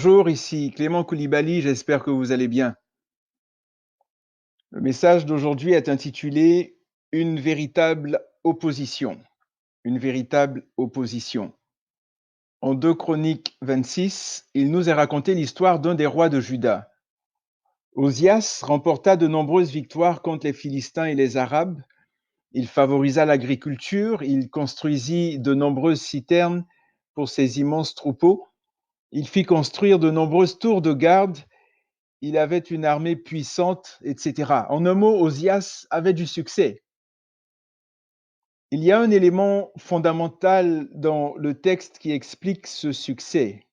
Bonjour, ici Clément Koulibaly, j'espère que vous allez bien. Le message d'aujourd'hui est intitulé Une véritable opposition. Une véritable opposition. En 2 Chroniques 26, il nous est raconté l'histoire d'un des rois de Juda. Osias remporta de nombreuses victoires contre les Philistins et les Arabes. Il favorisa l'agriculture, il construisit de nombreuses citernes pour ses immenses troupeaux. Il fit construire de nombreuses tours de garde. Il avait une armée puissante, etc. En un mot, Osias avait du succès. Il y a un élément fondamental dans le texte qui explique ce succès.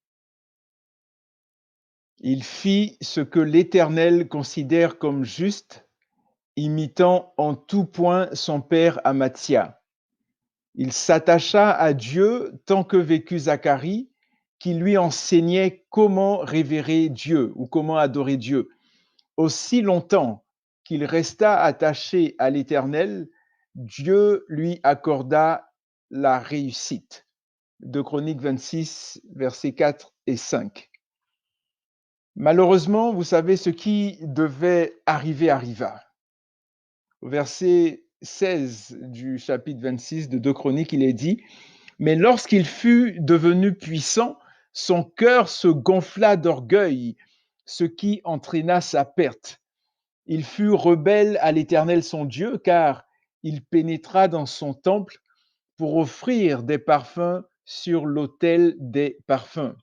Il fit ce que l'Éternel considère comme juste, imitant en tout point son père Amathia. Il s'attacha à Dieu tant que vécut Zacharie, qui lui enseignait comment révérer Dieu ou comment adorer Dieu. Aussi longtemps qu'il resta attaché à l'Éternel, Dieu lui accorda la réussite. 2 Chroniques 26, versets 4 et 5. Malheureusement, vous savez, ce qui devait arriver arriva. Au verset 16 du chapitre 26 de 2 Chroniques, il est dit, « Mais lorsqu'il fut devenu puissant, son cœur se gonfla d'orgueil, ce qui entraîna sa perte. Il fut rebelle à l'Éternel son Dieu, car il pénétra dans son temple pour offrir des parfums sur l'autel des parfums. »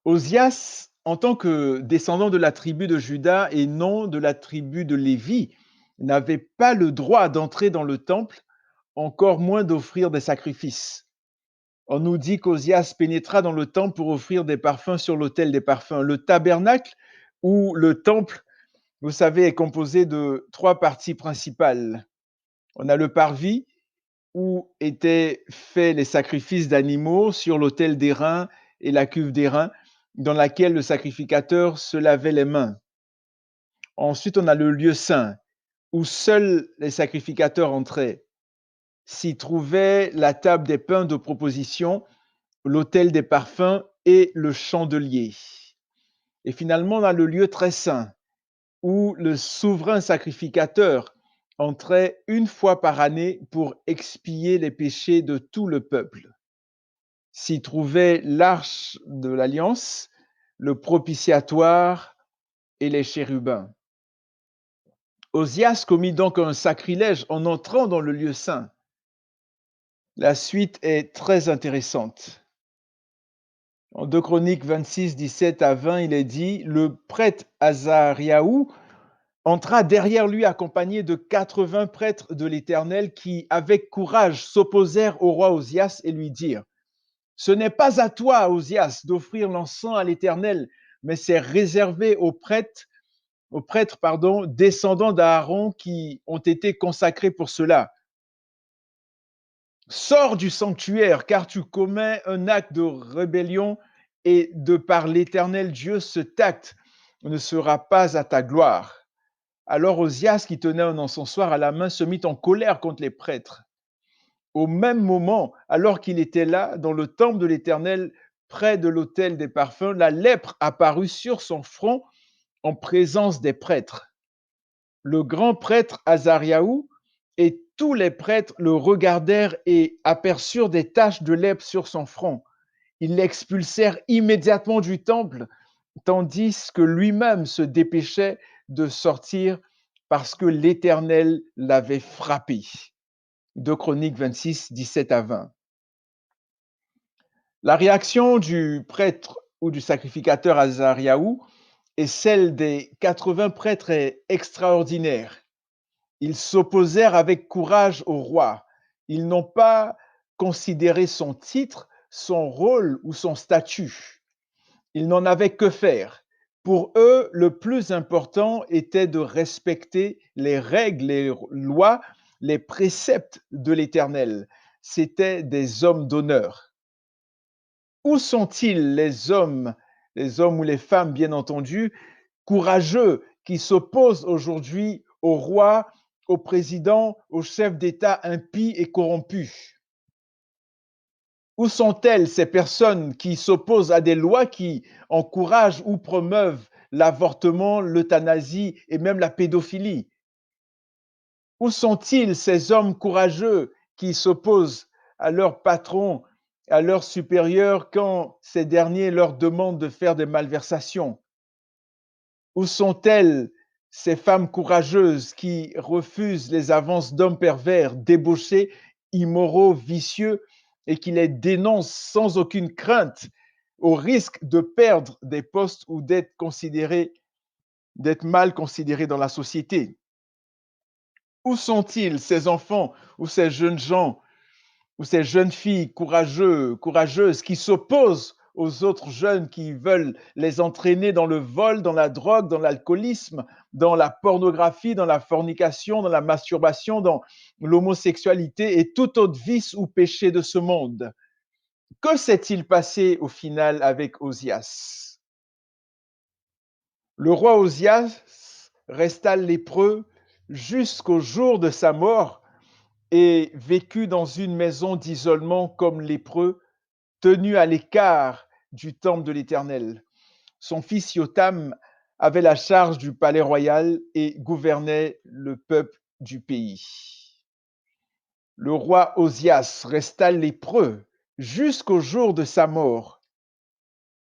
Osias, en tant que descendant de la tribu de Juda et non de la tribu de Lévi, n'avait pas le droit d'entrer dans le temple, encore moins d'offrir des sacrifices. On nous dit qu'Osias pénétra dans le temple pour offrir des parfums sur l'autel des parfums. Le tabernacle ou le temple, vous savez, est composé de 3 parties principales. On a le parvis, où étaient faits les sacrifices d'animaux sur l'autel d'airain et la cuve d'airain, dans laquelle le sacrificateur se lavait les mains. Ensuite, on a le lieu saint, où seuls les sacrificateurs entraient. S'y trouvait la table des pains de proposition, l'autel des parfums et le chandelier. Et finalement, on a le lieu très saint, où le souverain sacrificateur entrait une fois par année pour expier les péchés de tout le peuple. S'y trouvait l'arche de l'alliance, le propitiatoire et les chérubins. Osias commit donc un sacrilège en entrant dans le lieu saint. La suite est très intéressante. En 2 Chroniques 26, 17 à 20, il est dit, le prêtre Azariahu entra derrière lui accompagné de 80 prêtres de l'Éternel qui, avec courage, s'opposèrent au roi Osias et lui dirent, « Ce n'est pas à toi, Osias, d'offrir l'encens à l'Éternel, mais c'est réservé aux prêtres, descendants d'Aaron qui ont été consacrés pour cela. Sors du sanctuaire, car tu commets un acte de rébellion et de par l'Éternel Dieu, cet acte ne sera pas à ta gloire. » Alors Osias, qui tenait un encensoir à la main, se mit en colère contre les prêtres. Au même moment, alors qu'il était là, dans le temple de l'Éternel, près de l'autel des parfums, la lèpre apparut sur son front en présence des prêtres. Le grand prêtre Azariahu et tous les prêtres le regardèrent et aperçurent des taches de lèpre sur son front. Ils l'expulsèrent immédiatement du temple, tandis que lui-même se dépêchait de sortir parce que l'Éternel l'avait frappé. 2 Chroniques 26, 17 à 20. La réaction du prêtre ou du sacrificateur Azariahu et celle des 80 prêtres est extraordinaire. Ils s'opposèrent avec courage au roi. Ils n'ont pas considéré son titre, son rôle ou son statut. Ils n'en avaient que faire. Pour eux, le plus important était de respecter les règles, les lois, les préceptes de l'Éternel. C'étaient des hommes d'honneur. Où sont-ils les hommes ou les femmes, bien entendu, courageux qui s'opposent aujourd'hui au roi, au président, au chef d'État impie et corrompu? Où sont-elles ces personnes qui s'opposent à des lois qui encouragent ou promeuvent l'avortement, l'euthanasie et même la pédophilie? Où sont-ils ces hommes courageux qui s'opposent à leurs patrons, à leurs supérieurs quand ces derniers leur demandent de faire des malversations? Où sont-elles ces femmes courageuses qui refusent les avances d'hommes pervers, débauchés, immoraux, vicieux et qui les dénoncent sans aucune crainte au risque de perdre des postes ou d'être mal considérés dans la société? Où sont-ils ces enfants ou ces jeunes gens ou ces jeunes filles courageuses qui s'opposent aux autres jeunes qui veulent les entraîner dans le vol, dans la drogue, dans l'alcoolisme, dans la pornographie, dans la fornication, dans la masturbation, dans l'homosexualité et tout autre vice ou péché de ce monde? Que s'est-il passé au final avec Osias? Le roi Osias resta lépreux jusqu'au jour de sa mort et vécut dans une maison d'isolement comme lépreux, tenu à l'écart du temple de l'Éternel. Son fils Yotam avait la charge du palais royal et gouvernait le peuple du pays. Le roi Osias resta lépreux jusqu'au jour de sa mort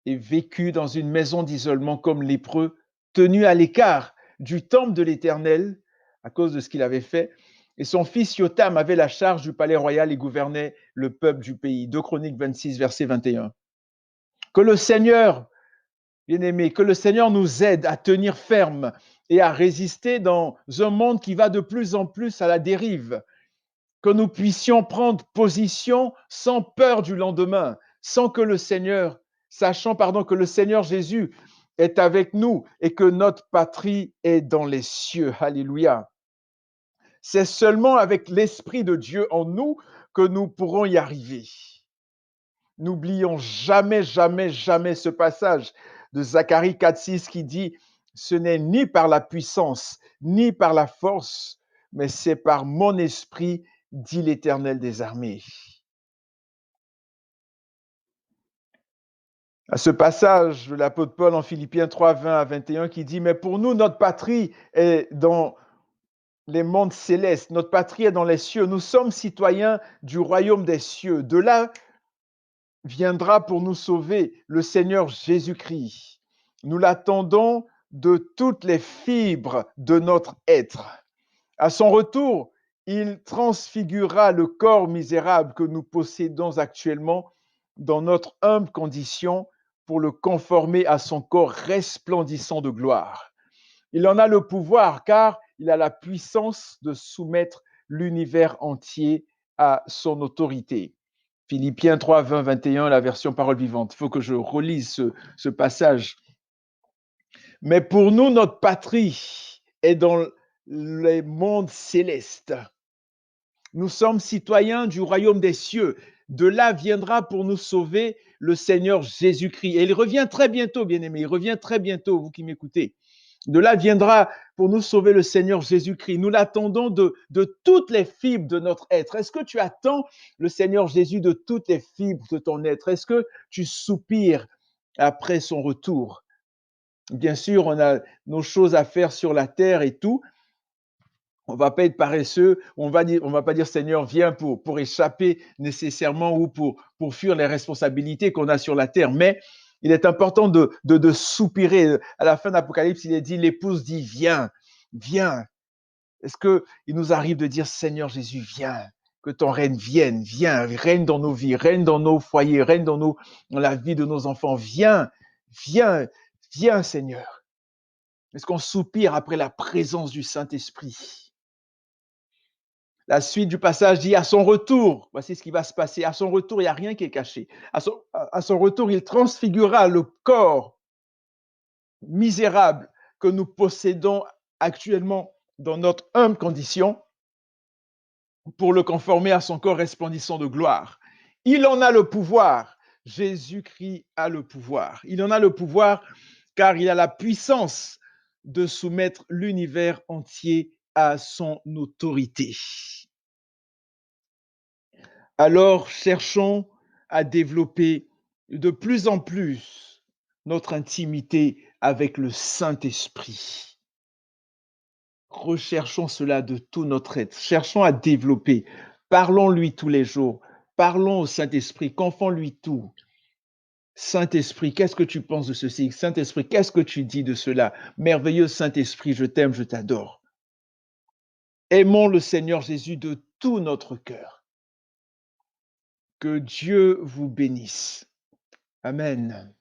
et vécut dans une maison d'isolement comme lépreux, tenu à l'écart du temple de l'Éternel à cause de ce qu'il avait fait. Et son fils Yotam avait la charge du palais royal et gouvernait le peuple du pays. 2 Chroniques 26, verset 21. Que le Seigneur, bien-aimé, que le Seigneur nous aide à tenir ferme et à résister dans un monde qui va de plus en plus à la dérive. Que nous puissions prendre position sans peur du lendemain, sans que le Seigneur, sachant que le Seigneur Jésus est avec nous et que notre patrie est dans les cieux. Alléluia. C'est seulement avec l'Esprit de Dieu en nous que nous pourrons y arriver. N'oublions jamais, jamais, jamais ce passage de Zacharie 4,6 qui dit « Ce n'est ni par la puissance, ni par la force, mais c'est par mon esprit, dit l'Éternel des armées. » À ce passage de l'apôtre Paul en Philippiens 3, 20 à 21 qui dit « Mais pour nous, notre patrie est dans les mondes célestes, notre patrie est dans les cieux. Nous sommes citoyens du royaume des cieux. De là viendra pour nous sauver le Seigneur Jésus-Christ. Nous l'attendons de toutes les fibres de notre être. À son retour, il transfigurera le corps misérable que nous possédons actuellement dans notre humble condition pour le conformer à son corps resplendissant de gloire. Il en a le pouvoir car il a la puissance de soumettre l'univers entier à son autorité. Philippiens 3, 20, 21, la version parole vivante. Il faut que je relise ce passage. Mais pour nous, notre patrie est dans les mondes célestes. Nous sommes citoyens du royaume des cieux. De là viendra pour nous sauver le Seigneur Jésus-Christ. Et il revient très bientôt, bien-aimés. Il revient très bientôt, vous qui m'écoutez. De là viendra pour nous sauver le Seigneur Jésus-Christ. Nous l'attendons de toutes les fibres de notre être. Est-ce que tu attends le Seigneur Jésus de toutes les fibres de ton être? Est-ce que tu soupires après son retour? Bien sûr, on a nos choses à faire sur la terre et tout. On ne va pas être paresseux. On va pas dire Seigneur, viens pour échapper nécessairement ou pour fuir les responsabilités qu'on a sur la terre. Mais il est important de soupirer. À la fin d'Apocalypse, il est dit, l'épouse dit, viens, viens. Est-ce qu'il nous arrive de dire, Seigneur Jésus, viens, que ton règne vienne, viens, règne dans nos vies, règne dans nos foyers, règne dans la vie de nos enfants. Viens, viens, viens, Seigneur. Est-ce qu'on soupire après la présence du Saint-Esprit? La suite du passage dit à son retour, voici ce qui va se passer. À son retour, il n'y a rien qui est caché. À son retour, il transfigurera le corps misérable que nous possédons actuellement dans notre humble condition pour le conformer à son corps resplendissant de gloire. Il en a le pouvoir. Jésus-Christ a le pouvoir. Il en a le pouvoir car il a la puissance de soumettre l'univers entier à son autorité. Alors cherchons à développer de plus en plus notre intimité avec le Saint-Esprit. Recherchons cela de tout notre être. Cherchons à développer. Parlons-lui tous les jours. Parlons au Saint-Esprit. Confions-lui tout. Saint-Esprit, qu'est-ce que tu penses de ceci? Saint-Esprit, qu'est-ce que tu dis de cela? Merveilleux Saint-Esprit, je t'aime, je t'adore. Aimons le Seigneur Jésus de tout notre cœur. Que Dieu vous bénisse. Amen.